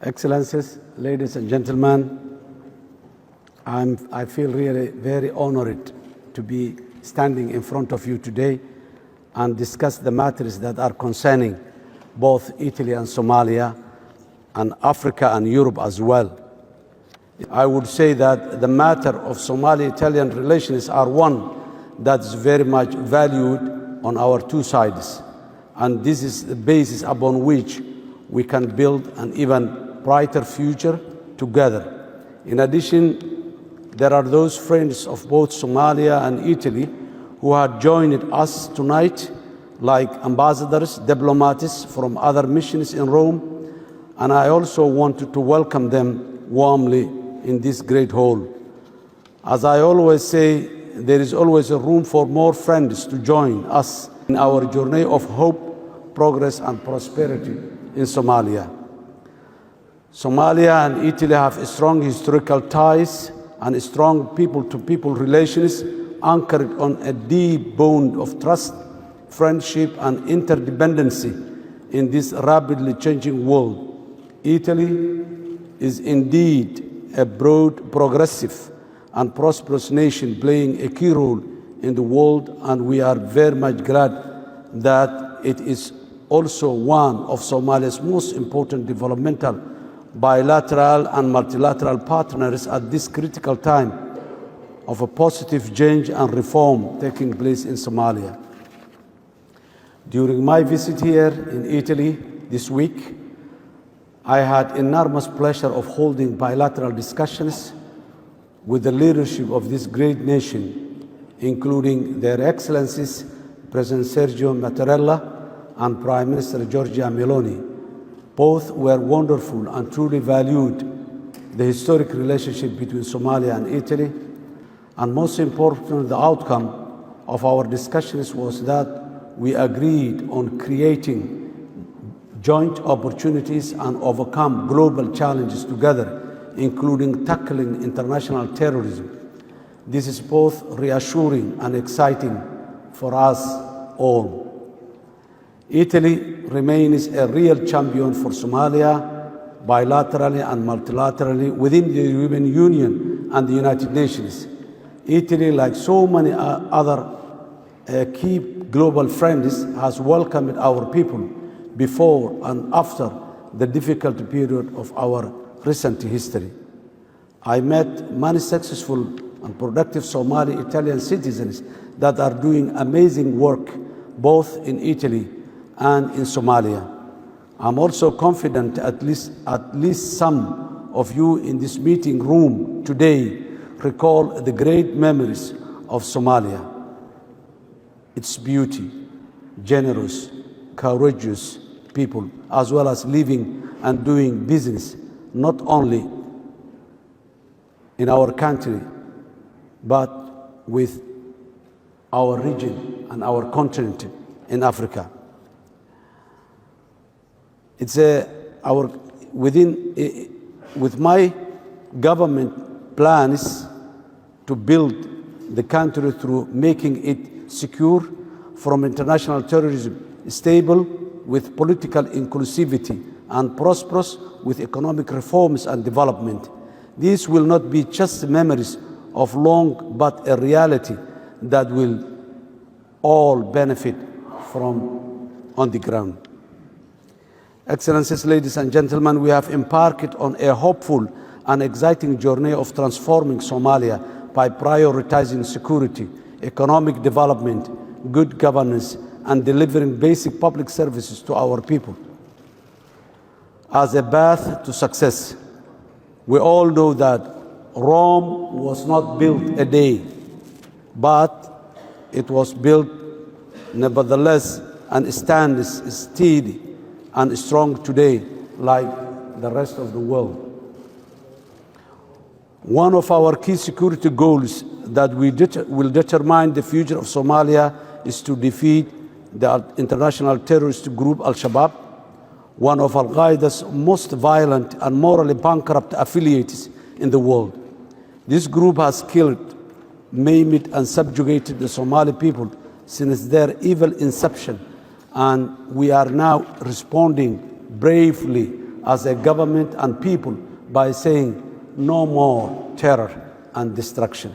Excellencies, ladies and gentlemen, I feel really very honored to be standing in front of you today and discuss the matters that are concerning both Italy and Somalia and Africa and Europe as well. I would say that the matter of Somali-Italian relations are one that is very much valued on our two sides. And this is the basis upon which we can build an even brighter future together. In addition, there are those friends of both Somalia and Italy who have joined us tonight, like ambassadors, diplomats from other missions in Rome, and I also wanted to welcome them warmly in this great hall. As I always say, there is always a room for more friends to join us in our journey of hope, progress, and prosperity in Somalia. Somalia and Italy have strong historical ties and strong people-to-people relations anchored on a deep bond of trust, friendship, and interdependency in this rapidly changing world. Italy is indeed a broad, progressive, and prosperous nation playing a key role in the world, and we are very much glad that it is also one of Somalia's most important developmental, bilateral, and multilateral partners at this critical time of a positive change and reform taking place in Somalia. During my visit here in Italy this week, I had enormous pleasure of holding bilateral discussions with the leadership of this great nation, including Their Excellencies President Sergio Mattarella and Prime Minister Giorgia Meloni. Both were wonderful and truly valued the historic relationship between Somalia and Italy. And most important, the outcome of our discussions was that we agreed on creating joint opportunities and overcome global challenges together, including tackling international terrorism. This is both reassuring and exciting for us all. Italy remains a real champion for Somalia, bilaterally and multilaterally within the European Union and the United Nations. Italy, like so many other key global friends, has welcomed our people before and after the difficult period of our recent history. I met many successful and productive Somali-Italian citizens that are doing amazing work both in Italy and in Somalia. I'm also confident at least some of you in this meeting room today recall the great memories of Somalia, its beauty, generous, courageous people, as well as living and doing business, not only in our country, but with our region and our continent in Africa. It's with my government plans to build the country through making it secure from international terrorism, stable with political inclusivity, and prosperous with economic reforms and development. These will not be just memories of long, but a reality that will all benefit from on the ground. Excellencies, ladies and gentlemen, we have embarked on a hopeful and exciting journey of transforming Somalia by prioritizing security, economic development, good governance, and delivering basic public services to our people. As a path to success, we all know that Rome was not built a day, but it was built nevertheless and stands steady and strong today like the rest of the world. One of our key security goals that will determine the future of Somalia is to defeat the international terrorist group Al-Shabaab, one of Al-Qaeda's most violent and morally bankrupt affiliates in the world. This group has killed, maimed, and subjugated the Somali people since their evil inception, and we are now responding bravely as a government and people by saying no more terror and destruction.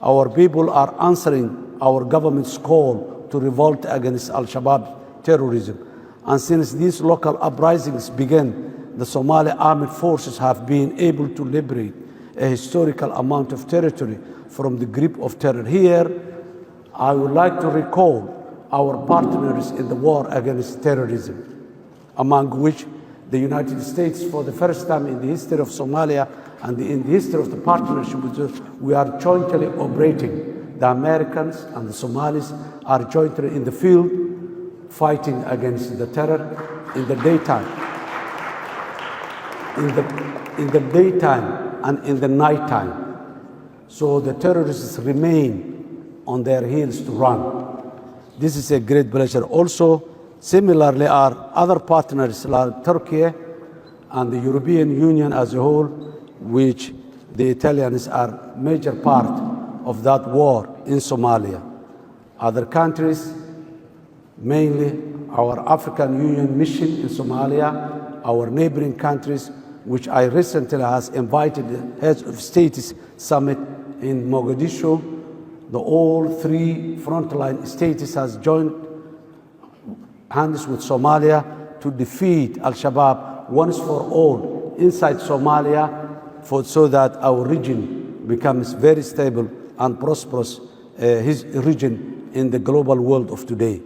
Our people are answering our government's call to revolt against Al-Shabaab terrorism. And since these local uprisings began, the Somali armed forces have been able to liberate a historical amount of territory from the grip of terror. Here, I would like to recall our partners in the war against terrorism, among which the United States, for the first time in the history of Somalia and in the history of the partnership, we are jointly operating. The Americans and the Somalis are jointly in the field fighting against the terror in the daytime. In the daytime and in the nighttime. So the terrorists remain on their heels to run. This is a great pleasure. Also, similarly, our other partners like Turkey and the European Union as a whole, which the Italians are major part of that war in Somalia. Other countries, mainly our African Union mission in Somalia, our neighboring countries, which I recently has invited the heads of states summit in Mogadishu. The all three frontline states has joined hands with Somalia to defeat Al-Shabaab once for all inside Somalia, so that our region becomes very stable and prosperous, his region in the global world of today.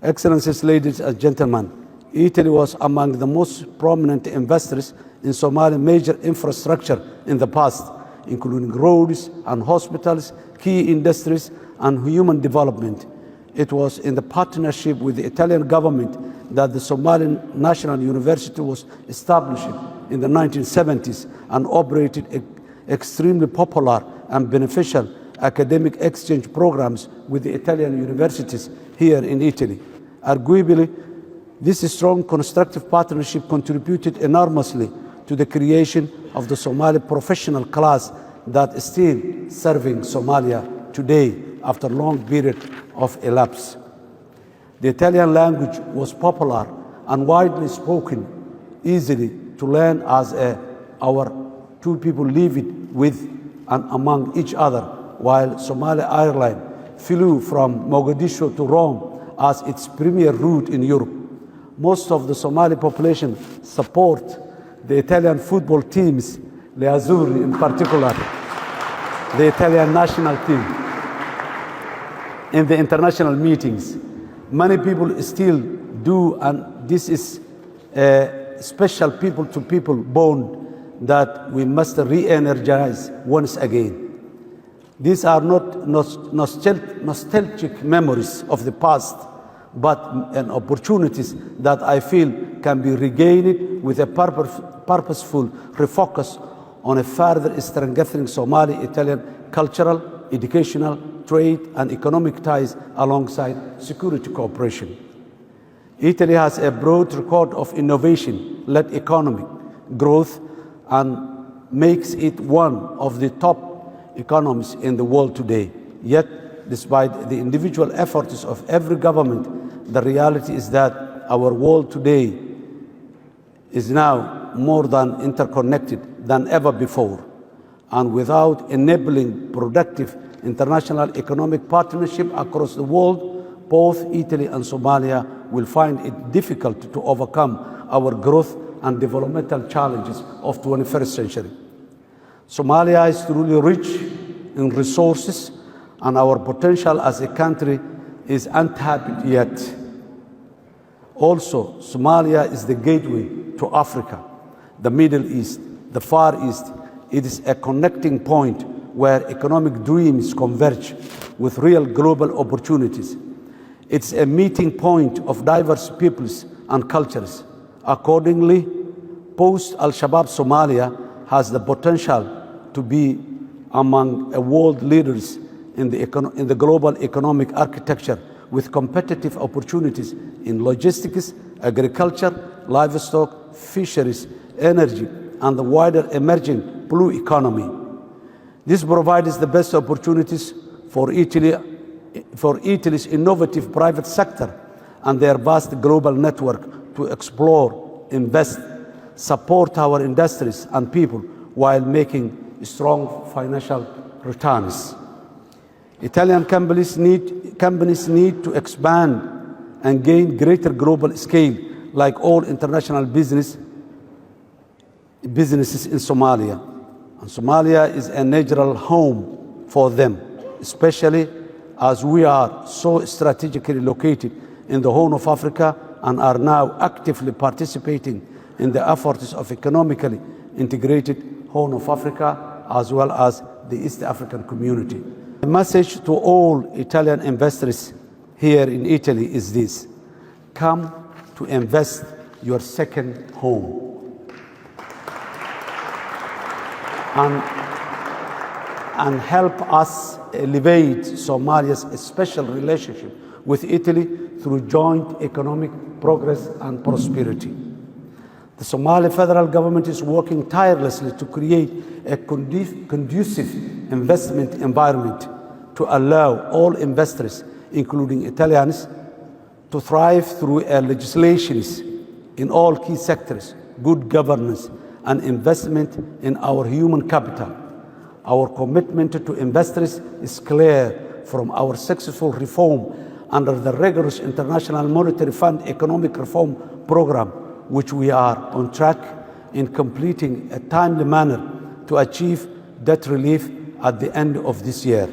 Excellencies, ladies and gentlemen, Italy was among the most prominent investors in Somalia's major infrastructure in the past, including roads and hospitals, key industries, and human development. It was in the partnership with the Italian government that the Somalian National University was established in the 1970s and operated extremely popular and beneficial academic exchange programs with the Italian universities here in Italy. Arguably, this strong constructive partnership contributed enormously to the creation of the Somali professional class that is still serving Somalia today after a long period of elapse. The Italian language was popular and widely spoken, easily to learn as our two people live with and among each other, while Somali Airlines flew from Mogadishu to Rome as its premier route in Europe. Most of the Somali population support the Italian football teams, the Azzurri in particular, the Italian national team. In the international meetings, many people still do, and this is a special people-to-people bond that we must re-energize once again. These are not nostalgic memories of the past, but opportunities that I feel can be regained with a purposeful refocus on a further strengthening Somali-Italian cultural, educational, trade, and economic ties alongside security cooperation. Italy has a broad record of innovation-led economic growth and makes it one of the top economies in the world today. Yet, despite the individual efforts of every government, the reality is that our world today is now more than interconnected than ever before. And without enabling productive international economic partnership across the world, both Italy and Somalia will find it difficult to overcome our growth and developmental challenges of the 21st century. Somalia is truly rich in resources, and our potential as a country is untapped yet. Also, Somalia is the gateway to Africa, the Middle East, the Far East. It is a connecting point where economic dreams converge with real global opportunities. It's a meeting point of diverse peoples and cultures. Accordingly, post-Al-Shabaab Somalia has the potential to be among world leaders in the global economic architecture, with competitive opportunities in logistics, agriculture, livestock, fisheries, energy, and the wider emerging blue economy. This provides the best opportunities for Italy's innovative private sector and their vast global network to explore invest, support our industries and people while making strong financial returns. Italian companies need to expand and gain greater global scale like all international businesses in Somalia. And Somalia is a natural home for them, especially as we are so strategically located in the Horn of Africa and are now actively participating in the efforts of economically integrated Horn of Africa as well as the East African community. The message to all Italian investors here in Italy is this: come to invest your second home. And help us elevate Somalia's special relationship with Italy through joint economic progress and prosperity. The Somali federal government is working tirelessly to create a conducive investment environment to allow all investors, including Italians, to thrive through legislations in all key sectors, good governance, and investment in our human capital. Our commitment to investors is clear from our successful reform under the rigorous International Monetary Fund Economic Reform Program, which we are on track in completing a timely manner to achieve debt relief at the end of this year.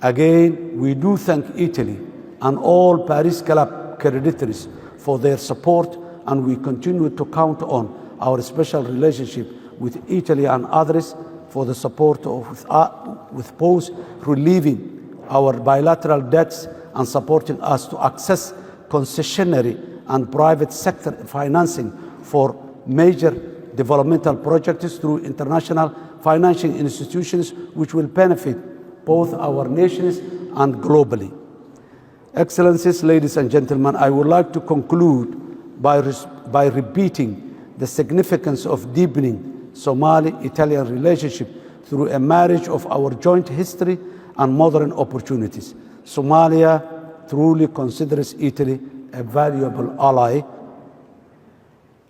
Again, we do thank Italy and all Paris Club creditors for their support, and we continue to count on our special relationship with Italy and others for the support with both relieving our bilateral debts and supporting us to access concessionary and private sector financing for major developmental projects through international financing institutions, which will benefit both our nations and globally. Excellencies, ladies and gentlemen, I would like to conclude by repeating the significance of deepening Somali-Italian relationship through a marriage of our joint history and modern opportunities. Somalia truly considers Italy a valuable ally,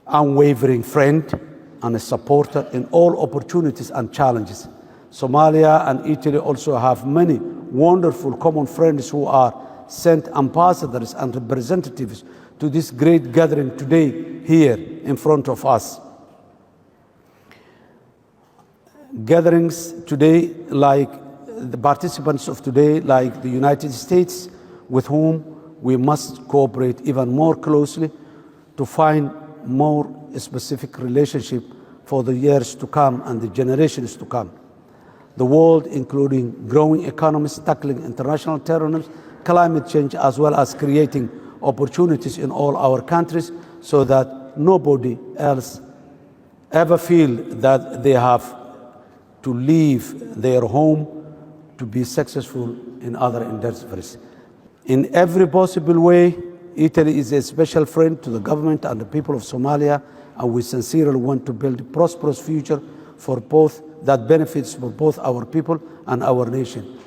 unwavering friend, and a supporter in all opportunities and challenges. Somalia and Italy also have many wonderful common friends who are sent ambassadors and representatives to this great gathering today here in front of us. Gatherings today, like the participants of today, like the United States, with whom we must cooperate even more closely to find more specific relationship for the years to come and the generations to come. The world, including growing economies, tackling international terrorism, climate change, as well as creating opportunities in all our countries so that nobody else ever feel that they have to leave their home to be successful in other endeavors. In every possible way, Italy is a special friend to the government and the people of Somalia, and we sincerely want to build a prosperous future for both that benefits for both our people and our nation.